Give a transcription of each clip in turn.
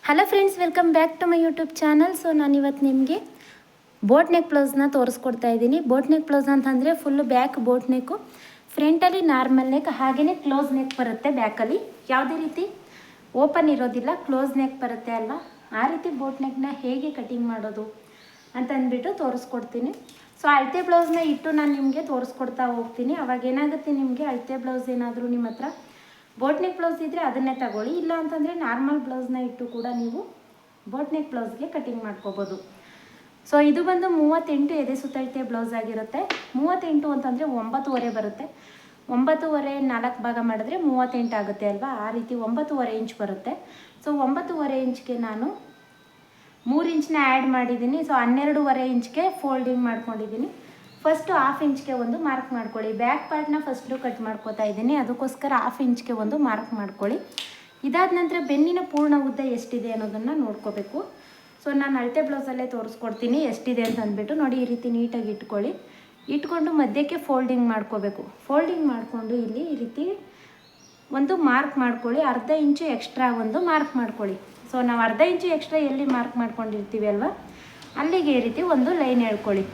Hello friends, welcome back to my YouTube channel. So ನಾನಿವತ್ತು ನಿಮಗೆ boat neck ಬ್ಲೌಸ್ನ ತೋರಿಸ್ಕೊಡ್ತಾ ಇದ್ದೀನಿ. ಬೋಟ್ ನೆಕ್ ಬ್ಲೌಸ್ ಅಂತಂದರೆ ಫುಲ್ಲು ಬ್ಯಾಕ್ ಬೋಟ್ ನೆಕ್ಕು, ಫ್ರಂಟಲ್ಲಿ ನಾರ್ಮಲ್ ನೆಕ್, ಹಾಗೆಯೇ ಕ್ಲೋಸ್ ನೆಕ್ ಬರುತ್ತೆ. ಬ್ಯಾಕಲ್ಲಿ ಯಾವುದೇ ರೀತಿ ಓಪನ್ ಇರೋದಿಲ್ಲ, ಕ್ಲೋಸ್ ನೆಕ್ ಬರುತ್ತೆ ಅಲ್ವಾ. ಆ ರೀತಿ ಬೋಟ್ ನೆಕ್ನ ಹೇಗೆ ಕಟಿಂಗ್ ಮಾಡೋದು ಅಂತಂದ್ಬಿಟ್ಟು ತೋರಿಸ್ಕೊಡ್ತೀನಿ. ಸೊ ಅಳತೆ ಬ್ಲೌಸ್ನ ಇಟ್ಟು ನಾನು ನಿಮಗೆ ತೋರಿಸ್ಕೊಡ್ತಾ ಹೋಗ್ತೀನಿ. ಅವಾಗ ಏನಾಗುತ್ತೆ, ನಿಮಗೆ ಅಳತೆ ಬ್ಲೌಸ್ ಏನಾದರೂ ನಿಮ್ಮ ಹತ್ರ ಬೋಟ್ ನೆಕ್ ಬ್ಲೌಸ್ ಇದ್ದರೆ ಅದನ್ನೇ ತಗೊಳ್ಳಿ. ಇಲ್ಲ ಅಂತಂದರೆ ನಾರ್ಮಲ್ ಬ್ಲೌಸ್ನ ಇಟ್ಟು ಕೂಡ ನೀವು ಬೋಟ್ ನೆಕ್ ಬ್ಲೌಸ್ಗೆ ಕಟಿಂಗ್ ಮಾಡ್ಕೋಬೋದು. ಸೊ ಇದು ಬಂದು 38 ಎದೆ ಸುತ್ತಳತೆ ಬ್ಲೌಸ್ ಆಗಿರುತ್ತೆ. 38 ಅಂತಂದರೆ 9.5 ಬರುತ್ತೆ. 9.5 4 ಭಾಗ ಮಾಡಿದ್ರೆ 38 ಆಗುತ್ತೆ ಅಲ್ವಾ. ಆ ರೀತಿ 9.5 ಇಂಚ್ ಬರುತ್ತೆ. ಸೊ 9.5 ಇಂಚ್ಗೆ ನಾನು 3 ಇಂಚನ್ನ ಆ್ಯಡ್ ಮಾಡಿದ್ದೀನಿ. ಸೊ 12.5 ಇಂಚ್ಗೆ ಫೋಲ್ಡಿಂಗ್ ಮಾಡ್ಕೊಂಡಿದ್ದೀನಿ. ಫಸ್ಟು 1/2 ಇಂಚ್ಗೆ ಒಂದು ಮಾರ್ಕ್ ಮಾಡ್ಕೊಳ್ಳಿ. ಬ್ಯಾಕ್ ಪಾರ್ಟ್ನ ಫಸ್ಟು ಕಟ್ ಮಾಡ್ಕೋತಾ ಇದ್ದೀನಿ, ಅದಕ್ಕೋಸ್ಕರ 1/2 ಇಂಚ್ಗೆ ಒಂದು ಮಾರ್ಕ್ ಮಾಡ್ಕೊಳ್ಳಿ. ಇದಾದ ನಂತರ ಬೆನ್ನಿನ ಪೂರ್ಣ ಉದ್ದ ಎಷ್ಟಿದೆ ಅನ್ನೋದನ್ನು ನೋಡ್ಕೋಬೇಕು. ಸೊ ನಾನು ಅಳತೆ ಬ್ಲೌಸಲ್ಲೇ ತೋರಿಸ್ಕೊಡ್ತೀನಿ ಎಷ್ಟಿದೆ ಅಂತ ಅಂದ್ಬಿಟ್ಟು. ನೋಡಿ, ಈ ರೀತಿ ನೀಟಾಗಿ ಇಟ್ಕೊಂಡು ಮಧ್ಯಕ್ಕೆ ಫೋಲ್ಡಿಂಗ್ ಮಾಡ್ಕೋಬೇಕು. ಫೋಲ್ಡಿಂಗ್ ಮಾಡಿಕೊಂಡು ಇಲ್ಲಿ ಈ ರೀತಿ ಒಂದು ಮಾರ್ಕ್ ಮಾಡ್ಕೊಳ್ಳಿ. ಅರ್ಧ ಇಂಚು ಎಕ್ಸ್ಟ್ರಾ ಒಂದು ಮಾರ್ಕ್ ಮಾಡ್ಕೊಳ್ಳಿ. ಸೊ ನಾವು ಅರ್ಧ ಇಂಚು ಎಕ್ಸ್ಟ್ರಾ ಎಲ್ಲಿ ಮಾರ್ಕ್ ಮಾಡ್ಕೊಂಡಿರ್ತೀವಿ ಅಲ್ವಾ, ಅಲ್ಲಿಗೆ ಈ ರೀತಿ ಒಂದು ಲೈನ್ ಹೇಳ್ಕೊಳ್ಳಿ.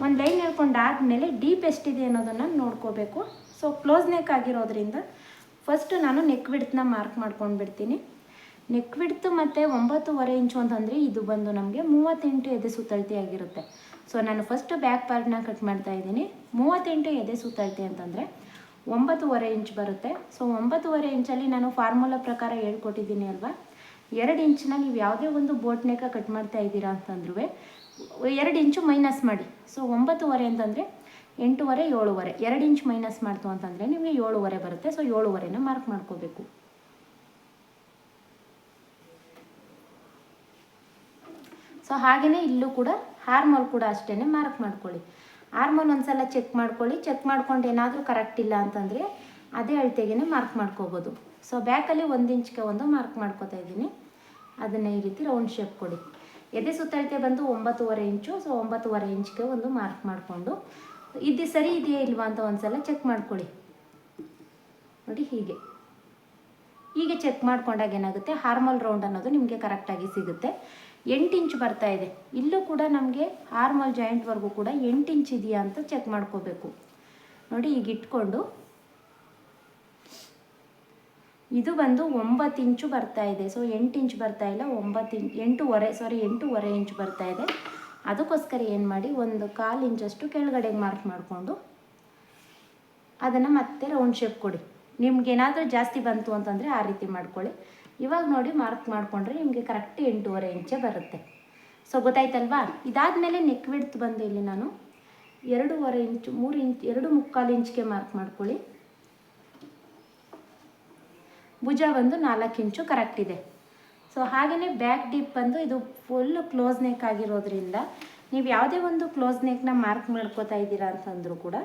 ಒಂದು ಲೈನ್ ಹೇಳ್ಕೊಂಡಾದಮೇಲೆ ಡೀಪ್ ಎಷ್ಟಿದೆ ಅನ್ನೋದನ್ನು ನೋಡ್ಕೋಬೇಕು. ಸೊ ಕ್ಲೋಸ್ ನೆಕ್ ಆಗಿರೋದ್ರಿಂದ ಫಸ್ಟು ನಾನು ನೆಕ್ ವಿಡ್ತ್ನ ಮಾರ್ಕ್ ಮಾಡ್ಕೊಂಡು ಬಿಡ್ತೀನಿ. ನೆಕ್ ವಿಡ್ತು ಮತ್ತು 9.5 ಇಂಚು ಅಂತಂದರೆ ಇದು ಬಂದು ನಮಗೆ 38 ಎದೆ ಸುತ್ತಳತೆ ಆಗಿರುತ್ತೆ. ಸೊ ನಾನು ಫಸ್ಟು ಬ್ಯಾಕ್ ಪಾರ್ಟ್ನ ಕಟ್ ಮಾಡ್ತಾ ಇದ್ದೀನಿ. 38 ಎದೆ ಸುತ್ತಳತೆ ಅಂತಂದರೆ 9.5 ಇಂಚ್ ಬರುತ್ತೆ. ಸೊ 9.5 ಇಂಚಲ್ಲಿ ನಾನು ಫಾರ್ಮುಲಾ ಪ್ರಕಾರ ಹೇಳ್ಕೊಟ್ಟಿದ್ದೀನಿ ಅಲ್ವಾ. 2 ಇಂಚನ್ನ ನೀವು ಯಾವುದೇ ಒಂದು ಬೋಟ್ ನೆಕ್ಕ ಕಟ್ ಮಾಡ್ತಾ ಇದ್ದೀರಾ ಅಂತಂದ್ರೂ 2 ಇಂಚು ಮೈನಸ್ ಮಾಡಿ. ಸೊ 9.5 ಅಂತಂದರೆ 8.5 7.5, 2 ಇಂಚ್ ಮೈನಸ್ ಮಾಡ್ತು ಅಂತಂದರೆ ನಿಮಗೆ 7.5 ಬರುತ್ತೆ. ಸೊ 7.5ನ ಮಾರ್ಕ್ ಮಾಡ್ಕೋಬೇಕು. ಸೊ ಹಾಗೆಯೇ ಇಲ್ಲೂ ಕೂಡ ಹಾರ್ಮೋಲ್ ಕೂಡ ಅಷ್ಟೇ ಮಾರ್ಕ್ ಮಾಡ್ಕೊಳ್ಳಿ. ಹಾರ್ಮೋಲ್ ಒಂದ್ಸಲ ಚೆಕ್ ಮಾಡ್ಕೊಳ್ಳಿ. ಚೆಕ್ ಮಾಡ್ಕೊಂಡು ಏನಾದರೂ ಕರೆಕ್ಟ್ ಇಲ್ಲ ಅಂತಂದರೆ ಅದೇ ಅಳತೆಗೆ ಮಾರ್ಕ್ ಮಾಡ್ಕೋಬೋದು. ಸೊ ಬ್ಯಾಕಲ್ಲಿ 1 ಇಂಚ್ಗೆ ಒಂದು ಮಾರ್ಕ್ ಮಾಡ್ಕೋತಾ ಇದ್ದೀನಿ. ಅದನ್ನು ಈ ರೀತಿ ರೌಂಡ್ ಶೇಪ್ ಕೊಡಿ. ಎದೆ ಸುತ್ತಳತೆ ಬಂದು 9.5 ಇಂಚು. ಸೊ 9.5 ಇಂಚ್ಗೆ ಒಂದು ಮಾರ್ಕ್ ಮಾಡಿಕೊಂಡು ಇದು ಸರಿ ಇದೆಯಾ ಇಲ್ವಾ ಅಂತ ಒಂದ್ಸಲ ಚೆಕ್ ಮಾಡ್ಕೊಳ್ಳಿ. ನೋಡಿ, ಹೀಗೆ ಚೆಕ್ ಮಾಡ್ಕೊಂಡಾಗ ಏನಾಗುತ್ತೆ, ಹಾರ್ಮೋಲ್ ರೌಂಡ್ ಅನ್ನೋದು ನಿಮಗೆ ಕರೆಕ್ಟಾಗಿ ಸಿಗುತ್ತೆ. 8 ಇಂಚ್ ಬರ್ತಾ ಇದೆ. ಇಲ್ಲೂ ಕೂಡ ನಮಗೆ ಹಾರ್ಮೋಲ್ ಜಾಯಿಂಟ್ವರೆಗೂ ಕೂಡ 8 ಇಂಚ್ ಇದೆಯಾ ಅಂತ ಚೆಕ್ ಮಾಡ್ಕೋಬೇಕು. ನೋಡಿ, ಈಗ ಇಟ್ಕೊಂಡು ಇದು ಬಂದು 9 ಇಂಚು ಬರ್ತಾ ಇದೆ. ಸೊ 8 ಇಂಚ್ ಬರ್ತಾ ಇಲ್ಲ, 8.5 ಇಂಚ್ ಬರ್ತಾ ಇದೆ. ಅದಕ್ಕೋಸ್ಕರ ಏನು ಮಾಡಿ, 1/4 ಇಂಚಷ್ಟು ಕೆಳಗಡೆಗೆ ಮಾರ್ಕ್ ಮಾಡಿಕೊಂಡು ಅದನ್ನು ಮತ್ತೆ ರೌಂಡ್ ಶೇಪ್ ಕೊಡಿ. ನಿಮ್ಗೇನಾದರೂ ಜಾಸ್ತಿ ಬಂತು ಅಂತಂದರೆ ಆ ರೀತಿ ಮಾಡ್ಕೊಳ್ಳಿ. ಇವಾಗ ನೋಡಿ, ಮಾರ್ಕ್ ಮಾಡಿಕೊಂಡ್ರೆ ನಿಮಗೆ ಕರೆಕ್ಟ್ 8.5 ಇಂಚೇ ಬರುತ್ತೆ. ಸೊ ಗೊತ್ತಾಯ್ತಲ್ವಾ. ಇದಾದಮೇಲೆ ನೆಕ್ ವಿಡ್ತ್ ಬಂದು ಇಲ್ಲಿ ನಾನು 2.5 ಇಂಚು 3 ಇಂಚ್ 2.25 ಇಂಚ್ಗೆ ಮಾರ್ಕ್ ಮಾಡ್ಕೊಳ್ಳಿ. ಭುಜ ಬಂದು 4 ಇಂಚು ಕರೆಕ್ಟ್ ಇದೆ. ಸೊ ಹಾಗೆಯೇ ಬ್ಯಾಕ್ ಡೀಪ್ ಬಂದು ಇದು ಫುಲ್ಲು ಕ್ಲೋಸ್ ನೆಕ್ ಆಗಿರೋದ್ರಿಂದ ನೀವು ಯಾವುದೇ ಒಂದು ಕ್ಲೋಸ್ ನೆಕ್ನ ಮಾರ್ಕ್ ಮಾಡ್ಕೋತಾ ಇದ್ದೀರಾ ಅಂತಂದರೂ ಕೂಡ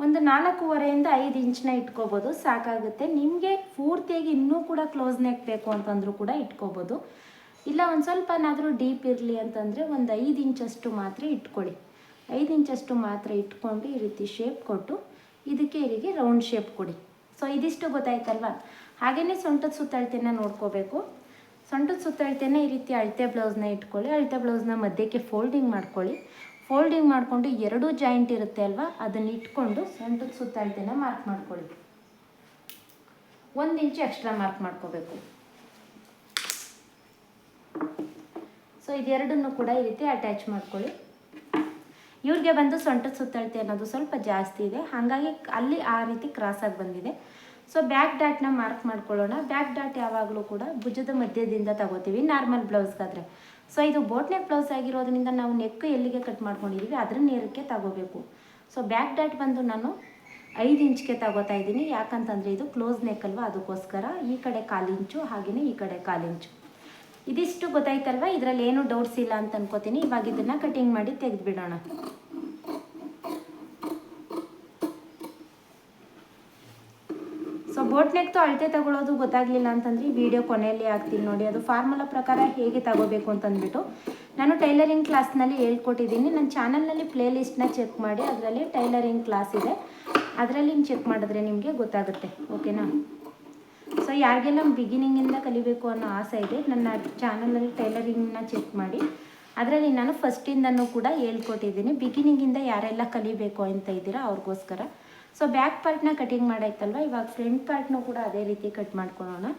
ಒಂದು 4.5 ಇಂದ 5 ಇಂಚನ್ನ ಇಟ್ಕೋಬೋದು, ಸಾಕಾಗುತ್ತೆ. ನಿಮಗೆ ಪೂರ್ತಿಯಾಗಿ ಇನ್ನೂ ಕೂಡ ಕ್ಲೋಸ್ ನೆಕ್ ಬೇಕು ಅಂತಂದರೂ ಕೂಡ ಇಟ್ಕೋಬೋದು. ಇಲ್ಲ ಒಂದು ಸ್ವಲ್ಪನಾದರೂ ಡೀಪ್ ಇರಲಿ ಅಂತಂದರೆ ಒಂದು 5 ಇಂಚಷ್ಟು ಮಾತ್ರ ಇಟ್ಕೊಳ್ಳಿ. 5 ಇಂಚಷ್ಟು ಮಾತ್ರ ಇಟ್ಕೊಂಡು ಈ ರೀತಿ ಶೇಪ್ ಕೊಟ್ಟು ಇದಕ್ಕೆ ಇಲ್ಲಿಗೆ ರೌಂಡ್ ಶೇಪ್ ಕೊಡಿ. ಸೊ ಇದಿಷ್ಟು ಗೊತ್ತಾಯ್ತಲ್ವಾ. ಹಾಗೆಯೇ ಸೊಂಟದ ಸುತ್ತಳತೆನ ನೋಡ್ಕೋಬೇಕು. ಸೊಂಟದ ಸುತ್ತಳತೆನ ಈ ರೀತಿ ಅಳತೆ ಬ್ಲೌಸ್ನ ಇಟ್ಕೊಳ್ಳಿ. ಅಳತೆ ಬ್ಲೌಸ್ನ ಮಧ್ಯಕ್ಕೆ ಫೋಲ್ಡಿಂಗ್ ಮಾಡ್ಕೊಳ್ಳಿ. ಫೋಲ್ಡಿಂಗ್ ಮಾಡಿಕೊಂಡು 2 ಜಾಯಿಂಟ್ ಇರುತ್ತೆ ಅಲ್ವಾ, ಅದನ್ನು ಇಟ್ಕೊಂಡು ಸೊಂಟದ ಸುತ್ತಳತೆನ ಮಾರ್ಕ್ ಮಾಡ್ಕೊಳ್ಳಿ. 1 ಇಂಚು ಎಕ್ಸ್ಟ್ರಾ ಮಾರ್ಕ್ ಮಾಡ್ಕೋಬೇಕು. ಸೊ ಇದೆರಡನ್ನು ಕೂಡ ಈ ರೀತಿ ಅಟ್ಯಾಚ್ ಮಾಡ್ಕೊಳ್ಳಿ. ಇವ್ರಿಗೆ ಬಂದು ಸೊಂಟದ ಸುತ್ತಳತೆ ಅನ್ನೋದು ಸ್ವಲ್ಪ ಜಾಸ್ತಿ ಇದೆ, ಹಾಗಾಗಿ ಅಲ್ಲಿ ಆ ರೀತಿ ಕ್ರಾಸಾಗಿ ಬಂದಿದೆ. ಸೊ ಬ್ಯಾಕ್ ಡಾಟ್ನ ಮಾರ್ಕ್ ಮಾಡ್ಕೊಳ್ಳೋಣ. ಬ್ಯಾಕ್ ಡಾಟ್ ಯಾವಾಗಲೂ ಕೂಡ ಭುಜದ ಮಧ್ಯದಿಂದ ತಗೋತೀವಿ ನಾರ್ಮಲ್ ಬ್ಲೌಸ್ಗಾದರೆ. ಸೊ ಇದು ಬೋಟ್ ನೆಕ್ ಬ್ಲೌಸ್ ಆಗಿರೋದ್ರಿಂದ ನಾವು ನೆಕ್ ಎಲ್ಲಿಗೆ ಕಟ್ ಮಾಡ್ಕೊಂಡಿದ್ದೀವಿ ಅದ್ರ ನೇರಕ್ಕೆ ತಗೋಬೇಕು. ಸೊ ಬ್ಯಾಕ್ ಡಾಟ್ ಬಂದು ನಾನು 5 ಇಂಚ್ಗೆ ತಗೋತಾ ಇದ್ದೀನಿ. ಯಾಕಂತಂದರೆ ಇದು ಕ್ಲೋಸ್ ನೆಕ್ ಅಲ್ವಾ, ಅದಕ್ಕೋಸ್ಕರ ಈ ಕಡೆ 1/4 ಇಂಚು ಹಾಗೆಯೇ ಈ ಕಡೆ 1/4 ಇಂಚು. ಇದಿಷ್ಟು ಗೊತ್ತಾಯ್ತಲ್ವ. ಇದರಲ್ಲಿ ಏನೂ ಡೌಟ್ಸ್ ಇಲ್ಲ ಅಂತ ಅನ್ಕೋತೀನಿ. ಇವಾಗ ಇದನ್ನು ಕಟಿಂಗ್ ಮಾಡಿ ತೆಗೆದುಬಿಡೋಣ. ಸೊ ಬೋಟ್ ನೆಕ್ತು ಅಳತೆ ತಗೊಳ್ಳೋದು ಗೊತ್ತಾಗಲಿಲ್ಲ ಅಂತಂದರೆ ಈ ವಿಡಿಯೋ ಕೊನೆಯಲ್ಲಿ ಹಾಕ್ತೀನಿ ನೋಡಿ. ಅದು ಫಾರ್ಮುಲಾ ಪ್ರಕಾರ ಹೇಗೆ ತಗೋಬೇಕು ಅಂತಂದ್ಬಿಟ್ಟು ನಾನು ಟೈಲರಿಂಗ್ ಕ್ಲಾಸ್ನಲ್ಲಿ ಹೇಳ್ಕೊಟ್ಟಿದ್ದೀನಿ. ನನ್ನ ಚಾನಲ್ನಲ್ಲಿ ಪ್ಲೇ ಲಿಸ್ಟ್ನ ಚೆಕ್ ಮಾಡಿ, ಅದರಲ್ಲಿ ಟೈಲರಿಂಗ್ ಕ್ಲಾಸ್ ಇದೆ, ಅದರಲ್ಲಿ ಚೆಕ್ ಮಾಡಿದ್ರೆ ನಿಮಗೆ ಗೊತ್ತಾಗುತ್ತೆ. ಓಕೆನಾ. ಸೊ ಯಾರಿಗೆಲ್ಲ ಬಿಗಿನಿಂಗಿಂದ ಕಲಿಬೇಕು ಅನ್ನೋ ಆಸೆ ಇದೆ, ನನ್ನ ಚಾನಲಲ್ಲಿ ಟೈಲರಿಂಗ್ನ ಚೆಕ್ ಮಾಡಿ. ಅದರಲ್ಲಿ ನಾನು ಫಸ್ಟಿಂದನೂ ಕೂಡ ಹೇಳ್ಕೊಟ್ಟಿದ್ದೀನಿ. ಬಿಗಿನಿಂಗಿಂದ ಯಾರೆಲ್ಲ ಕಲಿಬೇಕು ಅಂತ ಇದ್ದೀರಾ ಅವ್ರಿಗೋಸ್ಕರ. ಸೊ ಬ್ಯಾಕ್ ಪಾರ್ಟ್ನ ಕಟಿಂಗ್ ಮಾಡಾಯ್ತಲ್ವ, ಇವಾಗ ಫ್ರಂಟ್ ಪಾರ್ಟ್ನೂ ಕೂಡ ಅದೇ ರೀತಿ ಕಟ್ ಮಾಡ್ಕೊಳ್ಳೋಣ.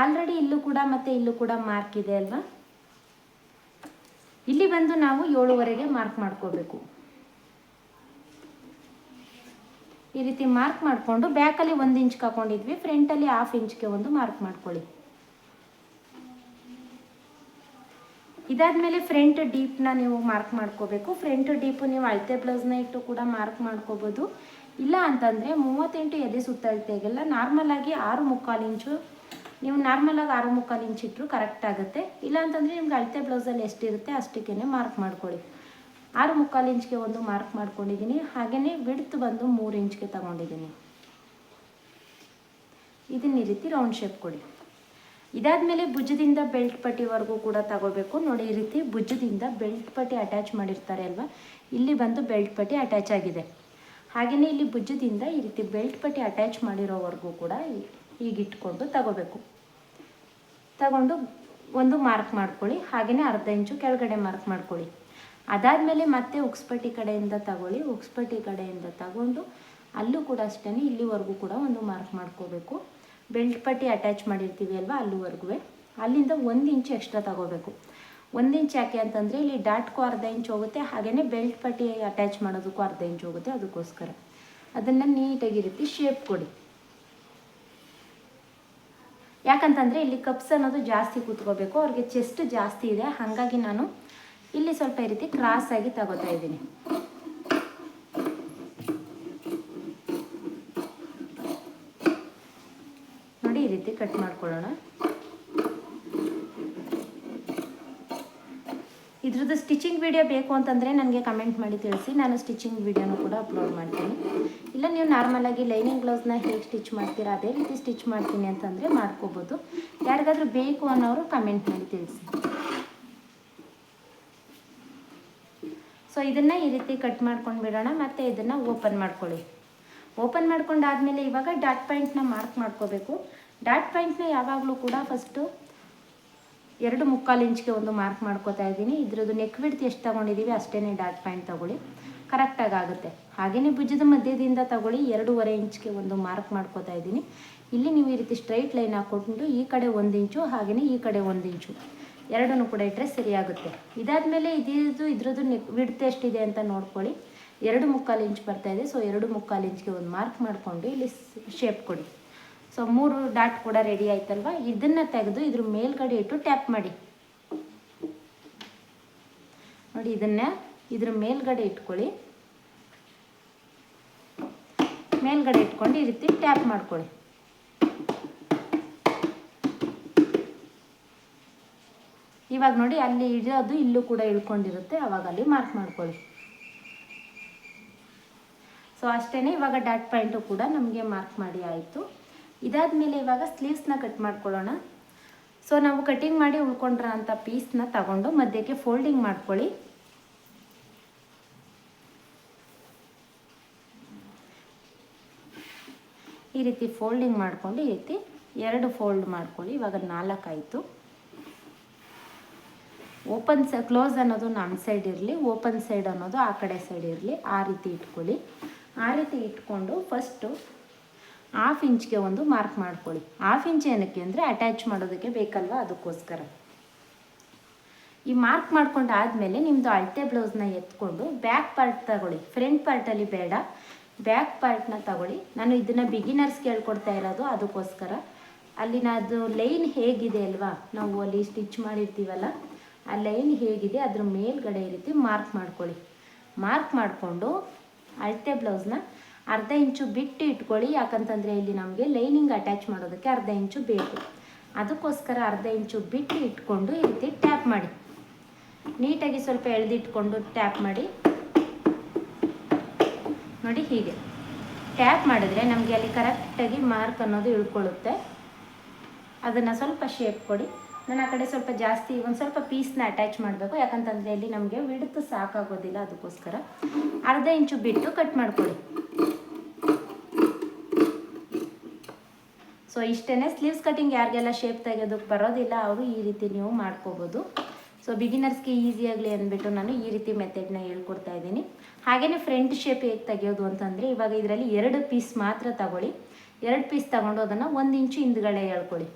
ಆಲ್ರೆಡಿ ಇಲ್ಲೂ ಕೂಡ ಮತ್ತು ಇಲ್ಲೂ ಕೂಡ ಮಾರ್ಕ್ ಇದೆ ಅಲ್ವಾ. ಇಲ್ಲಿ ಬಂದು ನಾವು 7ವರೆಗೆ ಮಾರ್ಕ್ ಮಾಡ್ಕೋಬೇಕು. ಈ ರೀತಿ ಮಾರ್ಕ್ ಮಾಡಿಕೊಂಡು ಬ್ಯಾಕಲ್ಲಿ 1 ಇಂಚ್ ಹಾಕೊಂಡಿದ್ವಿ, ಫ್ರಂಟಲ್ಲಿ 1/2 ಇಂಚ್ಗೆ ಒಂದು ಮಾರ್ಕ್ ಮಾಡ್ಕೊಳ್ಳಿ. ಇದಾದಮೇಲೆ ಫ್ರಂಟ್ ಡೀಪ್ನ ನೀವು ಮಾರ್ಕ್ ಮಾಡ್ಕೋಬೇಕು. ಫ್ರಂಟ್ ಡೀಪು ನೀವು ಅಳತೆ ಬ್ಲೌಸ್ನ ಇಟ್ಟು ಕೂಡ ಮಾರ್ಕ್ ಮಾಡ್ಕೋಬೋದು. ಇಲ್ಲ ಅಂತಂದರೆ 38 ಎದೆ ಸುತ್ತಳತೆಗೆಲ್ಲ ನಾರ್ಮಲಾಗಿ 6 ಇಂಚು, ನೀವು ನಾರ್ಮಲಾಗಿ 6 ಇಂಚ್ ಇಟ್ಟರು ಕರೆಕ್ಟ್ ಆಗುತ್ತೆ. ಇಲ್ಲ ಅಂತಂದರೆ ನಿಮ್ಗೆ ಅಳತೆ ಬ್ಲೌಸಲ್ಲಿ ಎಷ್ಟಿರುತ್ತೆ ಅಷ್ಟಕ್ಕೇ ಮಾರ್ಕ್ ಮಾಡ್ಕೊಳ್ಳಿ. 6 ಇಂಚ್ಗೆ ಒಂದು ಮಾರ್ಕ್ ಮಾಡ್ಕೊಂಡಿದ್ದೀನಿ. ಹಾಗೆಯೇ ವಿಡ್ತ್ ಬಂದು 3 ಇಂಚ್ಗೆ ತಗೊಂಡಿದ್ದೀನಿ. ಇದನ್ನ ಈ ರೀತಿ ರೌಂಡ್ ಶೇಪ್ ಕೊಡಿ. ಇದಾದಮೇಲೆ ಭುಜದಿಂದ ಬೆಲ್ಟ್ ಪಟ್ಟಿವರೆಗೂ ಕೂಡ ತಗೋಬೇಕು. ನೋಡಿ, ಈ ರೀತಿ ಭುಜದಿಂದ ಬೆಲ್ಟ್ ಪಟ್ಟಿ ಅಟ್ಯಾಚ್ ಮಾಡಿರ್ತಾರೆ ಅಲ್ವಾ, ಇಲ್ಲಿ ಬಂದು ಬೆಲ್ಟ್ ಪಟ್ಟಿ ಅಟ್ಯಾಚ್ ಆಗಿದೆ. ಹಾಗೆಯೇ ಇಲ್ಲಿ ಭುಜದಿಂದ ಈ ರೀತಿ ಬೆಲ್ಟ್ ಪಟ್ಟಿ ಅಟ್ಯಾಚ್ ಮಾಡಿರೋವರೆಗೂ ಕೂಡ ಹೀಗಿಟ್ಕೊಂಡು ತಗೋಬೇಕು. ತಗೊಂಡು ಒಂದು ಮಾರ್ಕ್ ಮಾಡ್ಕೊಳ್ಳಿ. ಹಾಗೆಯೇ 1/2 ಇಂಚು ಕೆಳಗಡೆ ಮಾರ್ಕ್ ಮಾಡ್ಕೊಳ್ಳಿ. ಅದಾದಮೇಲೆ ಮತ್ತೆ ಉಕ್ಸ್ಪಟ್ಟಿ ಕಡೆಯಿಂದ ತಗೊಳ್ಳಿ. ಉಕ್ಸ್ಪಟ್ಟಿ ಕಡೆಯಿಂದ ತಗೊಂಡು ಅಲ್ಲೂ ಕೂಡ ಅಷ್ಟೇ ಇಲ್ಲಿವರೆಗೂ ಕೂಡ ಒಂದು ಮಾರ್ಕ್ ಮಾಡ್ಕೋಬೇಕು. ಬೆಲ್ಟ್ ಪಟ್ಟಿ ಅಟ್ಯಾಚ್ ಮಾಡಿರ್ತೀವಿ ಅಲ್ವಾ, ಅಲ್ಲಿವರೆಗೂ ಅಲ್ಲಿಂದ 1 ಇಂಚ್ ಎಕ್ಸ್ಟ್ರಾ ತಗೋಬೇಕು. 1 ಇಂಚ್ ಯಾಕೆ ಅಂತಂದರೆ ಇಲ್ಲಿ ಡಾಟ್ಗೂ 1/2 ಇಂಚ್ ಹೋಗುತ್ತೆ, ಹಾಗೆಯೇ ಬೆಲ್ಟ್ ಪಟ್ಟಿ ಅಟ್ಯಾಚ್ ಮಾಡೋದಕ್ಕೂ 1/2 ಇಂಚ್ ಹೋಗುತ್ತೆ. ಅದಕ್ಕೋಸ್ಕರ ಅದನ್ನು ನೀಟಾಗಿ ರೀತಿ ಶೇಪ್ ಕೊಡಿ. ಯಾಕಂತಂದರೆ ಇಲ್ಲಿ ಕಪ್ಸ್ ಅನ್ನೋದು ಜಾಸ್ತಿ ಕೂತ್ಕೋಬೇಕು, ಅವ್ರಿಗೆ ಚೆಸ್ಟ್ ಜಾಸ್ತಿ ಇದೆ, ಹಾಗಾಗಿ ನಾನು ಇಲ್ಲಿ ಸ್ವಲ್ಪ ಈ ರೀತಿ ಕ್ರಾಸಾಗಿ ತಗೋತಾ ಇದ್ದೀನಿ. ನೋಡಿ, ಈ ರೀತಿ ಕಟ್ ಮಾಡ್ಕೊಳ್ಳೋಣ. ಇದ್ರದ್ದು ಸ್ಟಿಚಿಂಗ್ ವಿಡಿಯೋ ಬೇಕು ಅಂತಂದರೆ ನನಗೆ ಕಮೆಂಟ್ ಮಾಡಿ ತಿಳಿಸಿ, ನಾನು ಸ್ಟಿಚಿಂಗ್ ವಿಡಿಯೋನು ಕೂಡ ಅಪ್ಲೋಡ್ ಮಾಡ್ತೀನಿ. ಇಲ್ಲ ನೀವು ನಾರ್ಮಲಾಗಿ ಲೈನಿಂಗ್ ಬ್ಲೌಸ್ನ ಹೇಗೆ ಸ್ಟಿಚ್ ಮಾಡ್ತೀರಾ ಅದೇ ರೀತಿ ಸ್ಟಿಚ್ ಮಾಡ್ತೀನಿ ಅಂತಂದರೆ ಮಾಡ್ಕೋಬೋದು. ಯಾರಿಗಾದ್ರೂ ಬೇಕು ಅನ್ನೋರು ಕಮೆಂಟ್ ಮಾಡಿ ತಿಳಿಸಿ. ಸೊ ಇದನ್ನು ಈ ರೀತಿ ಕಟ್ ಮಾಡ್ಕೊಂಡು ಬಿಡೋಣ. ಮತ್ತು ಇದನ್ನು ಓಪನ್ ಮಾಡ್ಕೊಳ್ಳಿ. ಓಪನ್ ಮಾಡ್ಕೊಂಡಾದಮೇಲೆ ಇವಾಗ ಡಾಟ್ ಪಾಯಿಂಟ್ನ ಮಾರ್ಕ್ ಮಾಡ್ಕೋಬೇಕು. ಡಾಟ್ ಪಾಯಿಂಟ್ನ ಯಾವಾಗಲೂ ಕೂಡ ಫಸ್ಟು 2.25 ಇಂಚ್ಗೆ ಒಂದು ಮಾರ್ಕ್ ಮಾಡ್ಕೋತಾ ಇದ್ದೀನಿ. ಇದ್ರದ್ದು ನೆಕ್ ವಿಡ್ತ್ ಎಷ್ಟು ತೊಗೊಂಡಿದ್ದೀವಿ ಅಷ್ಟೇ ಡಾಟ್ ಪಾಯಿಂಟ್ ತೊಗೊಳ್ಳಿ, ಕರೆಕ್ಟಾಗಿ ಆಗುತ್ತೆ. ಹಾಗೆಯೇ ಭುಜದ ಮಧ್ಯದಿಂದ ತಗೊಳ್ಳಿ, 2.5 ಇಂಚ್ಗೆ ಒಂದು ಮಾರ್ಕ್ ಮಾಡ್ಕೋತಾ ಇದ್ದೀನಿ. ಇಲ್ಲಿ ನೀವು ಈ ರೀತಿ ಸ್ಟ್ರೈಟ್ ಲೈನ್ ಹಾಕ್ಕೊಂಡು ಈ ಕಡೆ 1 ಇಂಚು ಹಾಗೆಯೇ ಈ ಕಡೆ 1 ಇಂಚು ಎರಡನ್ನೂ ಕೂಡ ಇಟ್ಟರೆ ಸರಿಯಾಗುತ್ತೆ. ಇದಾದಮೇಲೆ ಇದ್ರದ್ದು ನೆಕ್ ವಿಡ್ತ್ ಎಷ್ಟಿದೆ ಅಂತ ನೋಡ್ಕೊಳ್ಳಿ. 2.25 ಇಂಚ್ ಬರ್ತಾಯಿದೆ. ಸೊ 2.25 ಇಂಚ್ಗೆ ಒಂದು ಮಾರ್ಕ್ ಮಾಡಿಕೊಂಡು ಇಲ್ಲಿ ಶೇಪ್ ಕೊಡಿ. ಸೊ 3 ಡಾಟ್ ಕೂಡ ರೆಡಿ ಆಯ್ತಲ್ವ. ಇದನ್ನು ತೆಗೆದು ಇದ್ರ ಮೇಲ್ಗಡೆ ಇಟ್ಟು ಟ್ಯಾಪ್ ಮಾಡಿ. ನೋಡಿ, ಇದನ್ನು ಇದ್ರ ಮೇಲ್ಗಡೆ ಇಟ್ಕೊಳ್ಳಿ. ಮೇಲ್ಗಡೆ ಇಟ್ಕೊಂಡು ಈ ರೀತಿ ಟ್ಯಾಪ್ ಮಾಡ್ಕೊಳ್ಳಿ. ಇವಾಗ ನೋಡಿ, ಅಲ್ಲಿ ಇಡೋದು ಇಲ್ಲೂ ಕೂಡ ಇಳ್ಕೊಂಡಿರುತ್ತೆ, ಅವಾಗ ಅಲ್ಲಿ ಮಾರ್ಕ್ ಮಾಡ್ಕೊಳ್ಳಿ. ಸೊ ಅಷ್ಟೇ, ಇವಾಗ ಡಾಟ್ ಪಾಯಿಂಟು ಕೂಡ ನಮಗೆ ಮಾರ್ಕ್ ಮಾಡಿ ಆಯಿತು. ಇದಾದಮೇಲೆ ಇವಾಗ ಸ್ಲೀವ್ಸ್ನ ಕಟ್ ಮಾಡ್ಕೊಳ್ಳೋಣ. ಸೊ ನಾವು ಕಟಿಂಗ್ ಮಾಡಿ ಉಳ್ಕೊಂಡ್ರ ಅಂಥ ಪೀಸ್ನ ತಗೊಂಡು ಮಧ್ಯಕ್ಕೆ ಫೋಲ್ಡಿಂಗ್ ಮಾಡ್ಕೊಳ್ಳಿ. ಈ ರೀತಿ ಫೋಲ್ಡಿಂಗ್ ಮಾಡ್ಕೊಂಡು ಈ ರೀತಿ 2 ಫೋಲ್ಡ್ ಮಾಡ್ಕೊಳ್ಳಿ. ಇವಾಗ 4 ಆಯಿತು. ಓಪನ್ ಕ್ಲೋಸ್ ಅನ್ನೋದು ನಮ್ಮ ಸೈಡ್ ಇರಲಿ, ಓಪನ್ ಸೈಡ್ ಅನ್ನೋದು ಆ ಕಡೆ ಸೈಡ್ ಇರಲಿ, ಆ ರೀತಿ ಇಟ್ಕೊಳ್ಳಿ. ಆ ರೀತಿ ಇಟ್ಕೊಂಡು ಫಸ್ಟು 1/2 ಇಂಚ್ಗೆ ಒಂದು ಮಾರ್ಕ್ ಮಾಡ್ಕೊಳ್ಳಿ. 1/2 ಇಂಚ್ ಏನಕ್ಕೆ ಅಂದರೆ ಅಟ್ಯಾಚ್ ಮಾಡೋದಕ್ಕೆ ಬೇಕಲ್ವ, ಅದಕ್ಕೋಸ್ಕರ. ಈ ಮಾರ್ಕ್ ಮಾಡ್ಕೊಂಡು ಆದಮೇಲೆ ನಿಮ್ಮದು ಅಳತೆ ಬ್ಲೌಸ್ನ ಎತ್ಕೊಂಡು ಬ್ಯಾಕ್ ಪಾರ್ಟ್ ತಗೊಳ್ಳಿ. ಫ್ರಂಟ್ ಪಾರ್ಟಲ್ಲಿ ಬೇಡ, ಬ್ಯಾಕ್ ಪಾರ್ಟ್ನ ತಗೊಳ್ಳಿ. ನಾನು ಇದನ್ನು ಬಿಗಿನರ್ಸ್ಗೆ ಹೇಳ್ಕೊಡ್ತಾ ಇರೋದು, ಅದಕ್ಕೋಸ್ಕರ. ಅಲ್ಲಿನ ಅದು ಲೈನ್ ಹೇಗಿದೆ ಅಲ್ವಾ, ನಾವು ಅಲ್ಲಿ ಸ್ಟಿಚ್ ಮಾಡಿರ್ತೀವಲ್ಲ, ಆ ಲೈನ್ ಹೇಗಿದೆ ಅದ್ರ ಮೇಲ್ಗಡೆ ಈ ರೀತಿ ಮಾರ್ಕ್ ಮಾಡ್ಕೊಳ್ಳಿ. ಮಾರ್ಕ್ ಮಾಡಿಕೊಂಡು ಅಳತೆ ಬ್ಲೌಸ್ನ 1/2 ಇಂಚು ಬಿಟ್ಟು ಇಟ್ಕೊಳ್ಳಿ. ಯಾಕಂತಂದರೆ ಇಲ್ಲಿ ನಮಗೆ ಲೈನಿಂಗ್ ಅಟ್ಯಾಚ್ ಮಾಡೋದಕ್ಕೆ 1/2 ಇಂಚು ಬೇಕು, ಅದಕ್ಕೋಸ್ಕರ 1/2 ಇಂಚು ಬಿಟ್ಟು ಇಟ್ಕೊಂಡು ಈ ರೀತಿ ಟ್ಯಾಪ್ ಮಾಡಿ. ನೀಟಾಗಿ ಸ್ವಲ್ಪ ಎಳೆದಿಟ್ಕೊಂಡು ಟ್ಯಾಪ್ ಮಾಡಿ. ನೋಡಿ, ಹೀಗೆ ಟ್ಯಾಪ್ ಮಾಡಿದ್ರೆ ನಮಗೆ ಅಲ್ಲಿ ಕರೆಕ್ಟಾಗಿ ಮಾರ್ಕ್ ಅನ್ನೋದು ಇಳ್ಕೊಳ್ಳುತ್ತೆ. ಅದನ್ನು ಸ್ವಲ್ಪ ಶೇಪ್ ಕೊಡಿ. ನಾನು ಆ ಕಡೆ ಸ್ವಲ್ಪ ಜಾಸ್ತಿ ಒಂದು ಸ್ವಲ್ಪ ಪೀಸ್ನ ಅಟ್ಯಾಚ್ ಮಾಡಬೇಕು, ಯಾಕಂತಂದರೆ ಇಲ್ಲಿ ನಮಗೆ ವಿಡ್ತ್ ಸಾಕಾಗೋದಿಲ್ಲ, ಅದಕ್ಕೋಸ್ಕರ 1/2 ಇಂಚು ಬಿಟ್ಟು ಕಟ್ ಮಾಡ್ಕೊಳ್ಳಿ. ಸೊ ಇಷ್ಟೇ. ಸ್ಲೀವ್ಸ್ ಕಟಿಂಗ್ ಯಾರಿಗೆಲ್ಲ ಶೇಪ್ ತೆಗೆಯೋದಕ್ಕೆ ಬರೋದಿಲ್ಲ ಅವರು ಈ ರೀತಿ ನೀವು ಮಾಡ್ಕೋಬೋದು. ಸೊ ಬಿಗಿನರ್ಸ್ಗೆ ಈಸಿ ಆಗಲಿ ಅಂದ್ಬಿಟ್ಟು ನಾನು ಈ ರೀತಿ ಮೆಥಡ್ನ ಹೇಳ್ಕೊಡ್ತಾ ಇದ್ದೀನಿ. ಹಾಗೆಯೇ ಫ್ರಂಟ್ ಶೇಪ್ ಹೇಗೆ ತೆಗೆಯೋದು ಅಂತಂದರೆ, ಇವಾಗ ಇದರಲ್ಲಿ 2 ಪೀಸ್ ಮಾತ್ರ ತಗೊಳ್ಳಿ. 2 ಪೀಸ್ ತಗೊಂಡು ಅದನ್ನು 1 ಇಂಚು ಹಿಂದ್ಗಡೆ ಎಳ್ಕೊಳ್ಳಿ.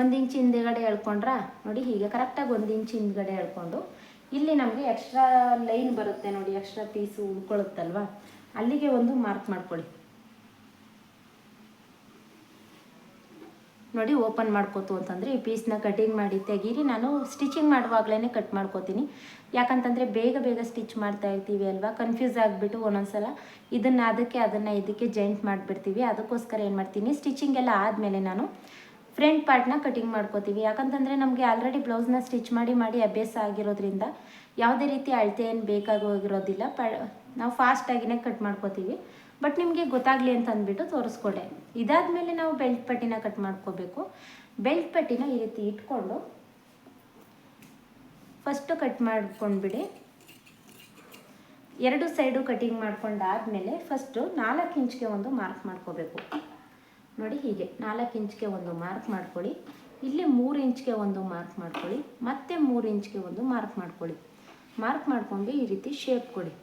1 ಇಂಚು ಹಿಂದ್ಗಡೆ ಎಳ್ಕೊಂಡ್ರಾ ನೋಡಿ, ಹೀಗೆ ಕರೆಕ್ಟಾಗಿ 1 ಇಂಚು ಹಿಂದ್ಗಡೆ ಎಳ್ಕೊಂಡು ಇಲ್ಲಿ ನಮಗೆ ಎಕ್ಸ್ಟ್ರಾ ಲೈನ್ ಬರುತ್ತೆ ನೋಡಿ, ಎಕ್ಸ್ಟ್ರಾ ಪೀಸು ಉಳ್ಕೊಳ್ಳುತ್ತಲ್ವ, ಅಲ್ಲಿಗೆ ಒಂದು ಮಾರ್ಕ್ ಮಾಡ್ಕೊಳ್ಳಿ. ನೋಡಿ ಓಪನ್ ಮಾಡ್ಕೋತು ಅಂತಂದರೆ ಈ ಪೀಸ್ನ ಕಟಿಂಗ್ ಮಾಡಿ ತೆಗೀರಿ. ನಾನು ಸ್ಟಿಚಿಂಗ್ ಮಾಡುವಾಗಲೇ ಕಟ್ ಮಾಡ್ಕೋತೀನಿ, ಯಾಕಂತಂದರೆ ಬೇಗ ಸ್ಟಿಚ್ ಮಾಡ್ತಾ ಇರ್ತೀವಿ ಅಲ್ವಾ, ಕನ್ಫ್ಯೂಸ್ ಆಗಿಬಿಟ್ಟು ಒಂದೊಂದ್ಸಲ ಇದನ್ನು ಅದನ್ನು ಇದಕ್ಕೆ ಜಾಯಿಂಟ್ ಮಾಡಿಬಿಡ್ತೀವಿ. ಅದಕ್ಕೋಸ್ಕರ ಏನು ಮಾಡ್ತೀನಿ, ಸ್ಟಿಚಿಂಗ್ ಎಲ್ಲ ಆದಮೇಲೆ ನಾನು ಫ್ರಂಟ್ ಪಾರ್ಟ್ನ ಕಟಿಂಗ್ ಮಾಡ್ಕೋತೀವಿ. ಯಾಕಂತಂದರೆ ನಮಗೆ ಆಲ್ರೆಡಿ ಬ್ಲೌಸ್ನ ಸ್ಟಿಚ್ ಮಾಡಿ ಅಭ್ಯಾಸ ಆಗಿರೋದ್ರಿಂದ ಯಾವುದೇ ರೀತಿ ಅಳತೆ ಏನು ಬೇಕಾಗೋಗಿರೋದಿಲ್ಲ. ನಾವು ಫಾಸ್ಟಾಗಿಯೇ ಕಟ್ ಮಾಡ್ಕೋತೀವಿ. ಬಟ್ ನಿಮಗೆ ಗೊತ್ತಾಗಲಿ ಅಂತ ಅಂದ್ಬಿಟ್ಟು ತೋರಿಸ್ಕೊಡೆ. ಇದಾದಮೇಲೆ ನಾವು ಬೆಲ್ಟ್ ಪಟ್ಟಿನ ಕಟ್ ಮಾಡ್ಕೋಬೇಕು. ಬೆಲ್ಟ್ ಪಟ್ಟಿನ ಈ ರೀತಿ ಇಟ್ಕೊಂಡು ಫಸ್ಟು ಕಟ್ ಮಾಡ್ಕೊಂಡ್ಬಿಡಿ. 2 ಸೈಡು ಕಟಿಂಗ್ ಮಾಡ್ಕೊಂಡಾದಮೇಲೆ ಫಸ್ಟು 4 ಇಂಚ್ಗೆ ಒಂದು ಮಾರ್ಕ್ ಮಾಡ್ಕೋಬೇಕು. ನೋಡಿ ಹೀಗೆ 4 ಇಂಚ್ಗೆ ಒಂದು ಮಾರ್ಕ್ ಮಾಡ್ಕೊಳ್ಳಿ. ಇಲ್ಲಿ 3 ಇಂಚ್ಗೆ ಒಂದು ಮಾರ್ಕ್ ಮಾಡ್ಕೊಳ್ಳಿ, ಮತ್ತೆ 3 ಇಂಚ್ಗೆ ಒಂದು ಮಾರ್ಕ್ ಮಾಡ್ಕೊಳ್ಳಿ. ಮಾರ್ಕ್ ಮಾಡ್ಕೊಂಡು ಈ ರೀತಿ ಶೇಪ್ ಕೊಡಿ.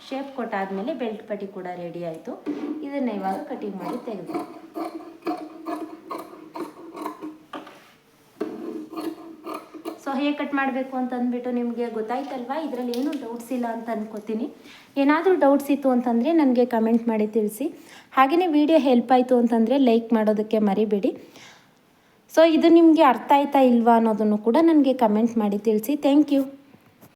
ಶೇಪ್ ಕೊಟ್ಟಾದಮೇಲೆ ಬೆಲ್ಟ್ ಪಟ್ಟಿ ಕೂಡ ರೆಡಿ ಆಯಿತು. ಇದನ್ನು ಇವಾಗ ಕಟಿಂಗ್ ಮಾಡಿ ತೆಗೆದು. ಸೊ ಹೇಗೆ ಕಟ್ ಮಾಡಬೇಕು ಅಂತ ಅಂದ್ಬಿಟ್ಟು ನಿಮಗೆ ಗೊತ್ತಾಯ್ತಲ್ವಾ. ಇದರಲ್ಲಿ ಏನೂ ಡೌಟ್ಸ್ ಇಲ್ಲ ಅಂತ ಅಂದ್ಕೋತೀನಿ. ಏನಾದರೂ ಡೌಟ್ಸ್ ಇತ್ತು ಅಂತಂದರೆ ನನಗೆ ಕಮೆಂಟ್ ಮಾಡಿ ತಿಳಿಸಿ. ಹಾಗೆಯೇ ವಿಡಿಯೋ ಹೆಲ್ಪ್ ಆಯಿತು ಅಂತಂದರೆ ಲೈಕ್ ಮಾಡೋದಕ್ಕೆ ಮರಿಬೇಡಿ. ಸೊ ಇದು ನಿಮಗೆ ಅರ್ಥ ಆಯ್ತಾ ಇಲ್ವಾ ಅನ್ನೋದನ್ನು ಕೂಡ ನನಗೆ ಕಮೆಂಟ್ ಮಾಡಿ ತಿಳಿಸಿ. Thank you.